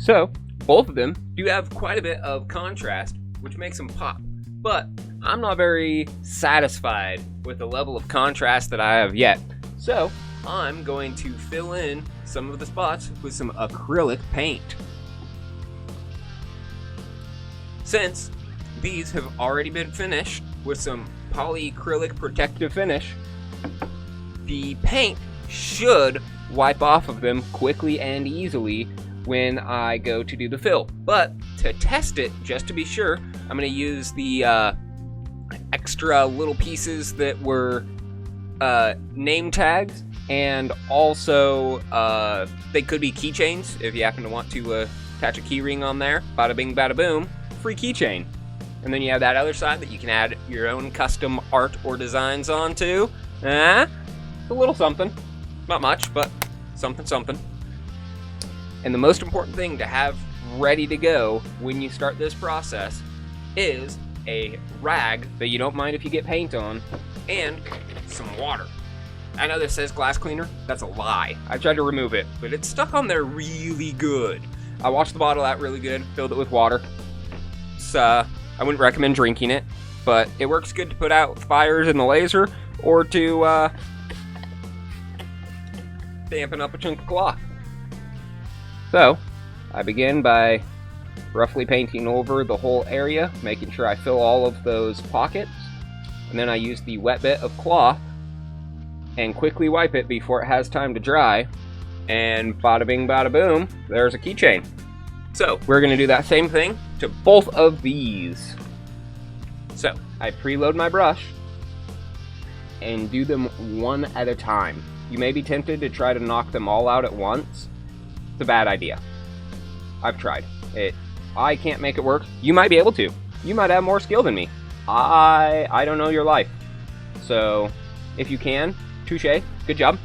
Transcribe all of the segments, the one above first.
So both of them do have quite a bit of contrast, which makes them pop. But I'm not very satisfied with the level of contrast that I have yet. So I'm going to fill in some of the spots with some acrylic paint. Since these have already been finished with some polyacrylic protective finish, the paint should wipe off of them quickly and easily when I go to do the fill. But to test it, just to be sure, I'm going to use the extra little pieces that were name tags, and also they could be keychains if you happen to want to attach a key ring on there. Bada bing, bada boom, free keychain. And then you have that other side that you can add your own custom art or designs onto. A little something. Not much, but something, something. And the most important thing to have ready to go when you start this process is a rag that you don't mind if you get paint on, and some water. I know this says glass cleaner. That's a lie. I tried to remove it, but it's stuck on there really good. I washed the bottle out really good, filled it with water. It's, I wouldn't recommend drinking it, but it works good to put out fires in the laser or to dampen up a chunk of cloth. So, I begin by roughly painting over the whole area, making sure I fill all of those pockets, and then I use the wet bit of cloth and quickly wipe it before it has time to dry, and bada bing bada boom, there's a keychain. So, we're going to do that same thing to both of these. So, I preload my brush and do them one at a time. You may be tempted to try to knock them all out at once. It's a bad idea. I've tried. I can't make it work. You might be able to. You might have more skill than me. I don't know your life. So, if you can, touche, good job.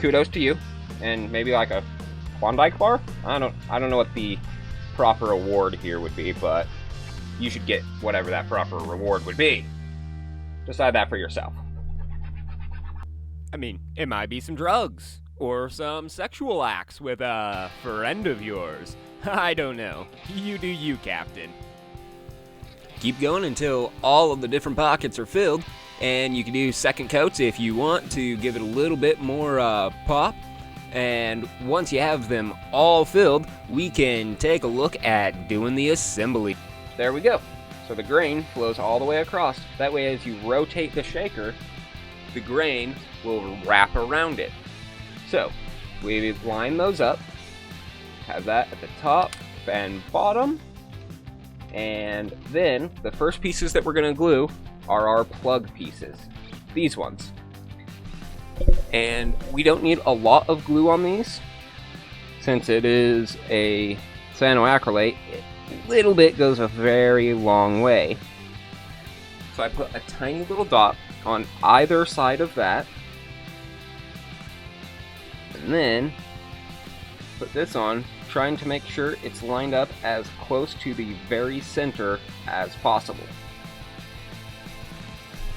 Kudos to you. And maybe like a Klondike bar? I don't know what the proper award here would be, but you should get whatever that proper reward would be. Decide that for yourself. I mean, it might be some drugs, or some sexual acts with a friend of yours. I don't know. You do you, Captain. Keep going until all of the different pockets are filled, and you can do second coats if you want to give it a little bit more pop. And once you have them all filled, we can take a look at doing the assembly. There we go. So the grain flows all the way across. That way, as you rotate the shaker, the grain will wrap around it. So we line those up, have that at the top and bottom, and then the first pieces that we're going to glue are our plug pieces, these ones. And we don't need a lot of glue on these, since it is a cyanoacrylate. A little bit goes a very long way. So I put a tiny little dot on either side of that, and then put this on, trying to make sure it's lined up as close to the very center as possible.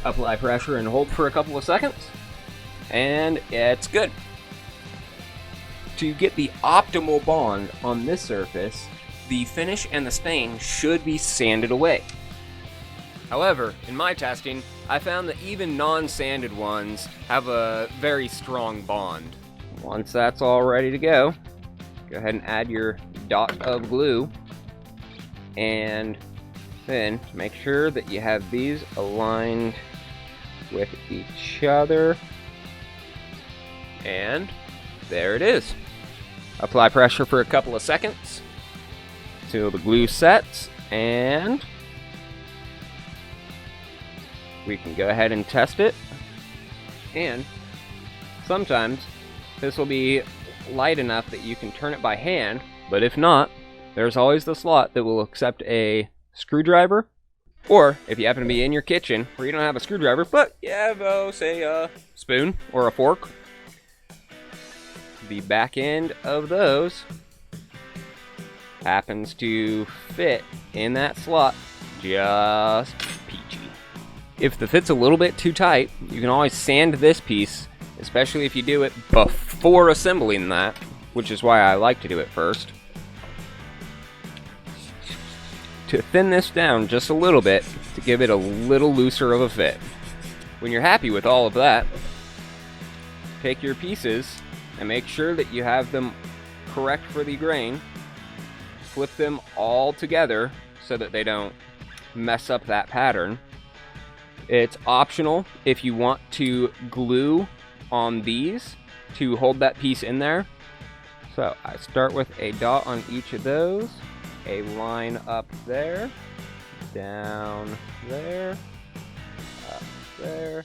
Apply pressure and hold for a couple of seconds, and it's good. To get the optimal bond on this surface, the finish and the stain should be sanded away. However, in my testing, I found that even non-sanded ones have a very strong bond. Once that's all ready to go ahead and add your dot of glue, and then make sure that you have these aligned with each other, and there it is. Apply pressure for a couple of seconds till the glue sets, and we can go ahead and test it. And sometimes this will be light enough that you can turn it by hand, but if not, there's always the slot that will accept a screwdriver, or if you happen to be in your kitchen where you don't have a screwdriver, but you have, say, a spoon or a fork, the back end of those happens to fit in that slot just peachy. If the fit's a little bit too tight, you can always sand this piece, especially if you do it before assembling that. which is why I like to do it first, to thin this down just a little bit to give it a little looser of a fit. When you're happy with all of that, take your pieces and make sure that you have them correct for the grain. Flip them all together so that they don't mess up that pattern. It's optional if you want to glue on these to hold that piece in there. So I start with a dot on each of those, a line up there, down there, up there,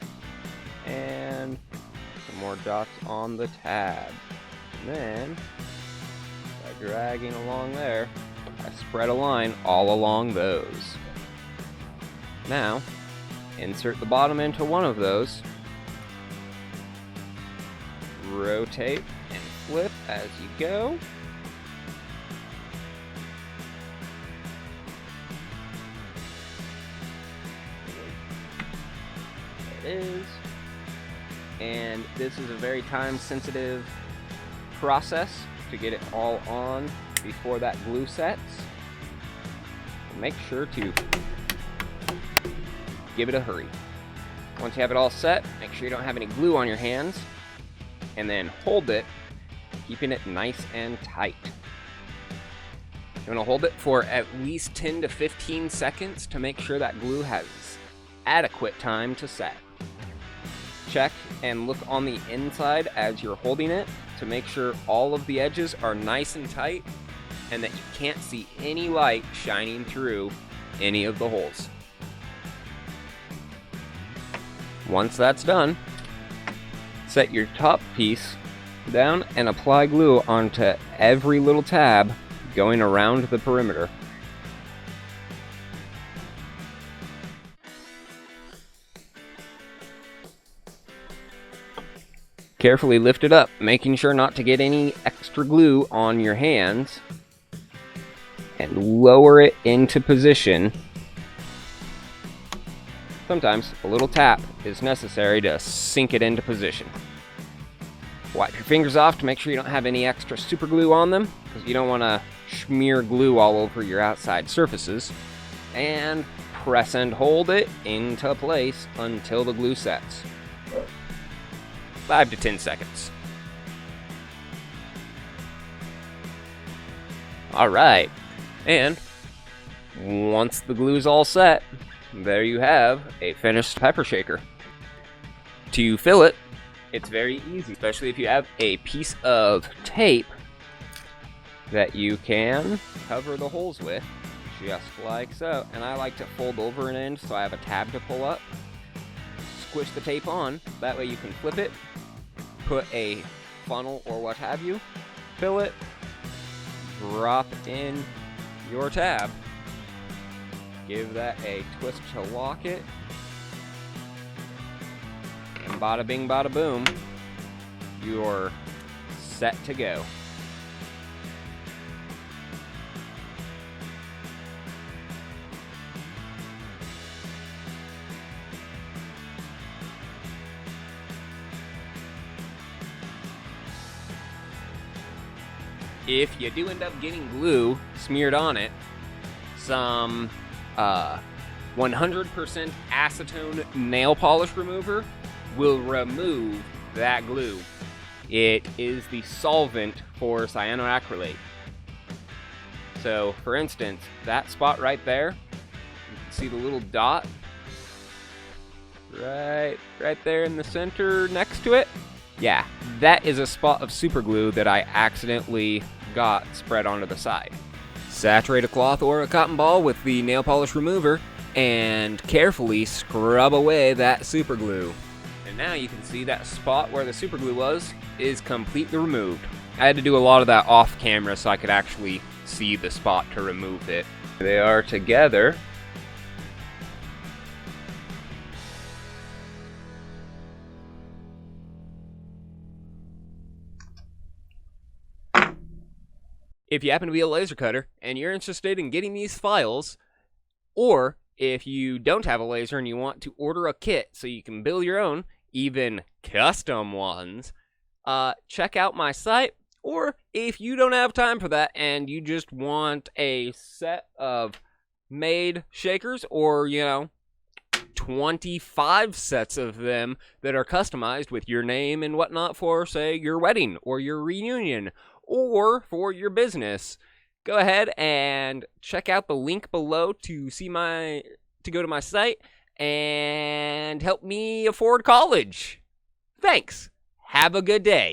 and some more dots on the tab. And then, by dragging along there, I spread a line all along those. Now, insert the bottom into one of those, rotate and flip as you go. There it is. And this is a very time-sensitive process to get it all on before that glue sets. Make sure to give it a hurry. Once you have it all set, make sure you don't have any glue on your hands, and then hold it, keeping it nice and tight. You want to hold it for at least 10 to 15 seconds to make sure that glue has adequate time to set. Check and look on the inside as you're holding it to make sure all of the edges are nice and tight and that you can't see any light shining through any of the holes. Once that's done, set your top piece down and apply glue onto every little tab going around the perimeter. Carefully lift it up, making sure not to get any extra glue on your hands, and lower it into position. Sometimes a little tap is necessary to sink it into position. Wipe your fingers off to make sure you don't have any extra super glue on them, because you don't want to smear glue all over your outside surfaces. And press and hold it into place until the glue sets. 5 to 10 seconds. Alright, and once the glue's all set, there you have a finished pepper shaker. To fill it, it's very easy, especially if you have a piece of tape that you can cover the holes with, just like so. And I like to fold over an end so I have a tab to pull up. Squish the tape on, that way you can flip it, put a funnel or what have you, fill it, drop in your tab, give that a twist to lock it, and bada bing bada boom, you're set to go. If you do end up getting glue smeared on it, some 100% acetone nail polish remover will remove that glue. It is the solvent for cyanoacrylate. So, for instance, that spot right there, you can see the little dot right there in the center next to it. Yeah, that is a spot of super glue that I accidentally got spread onto the side. Saturate a cloth or a cotton ball with the nail polish remover and carefully scrub away that super glue. And now you can see that spot where the super glue was is completely removed. I had to do a lot of that off camera so I could actually see the spot to remove it. They are together. If you happen to be a laser cutter and you're interested in getting these files, or if you don't have a laser and you want to order a kit so you can build your own, even custom ones, check out my site Or if you don't have time for that and you just want a set of made shakers, or 25 sets of them that are customized with your name and whatnot for, say, your wedding or your reunion or for your business, go ahead and check out the link below to go to my site and help me afford college. Thanks. Have a good day.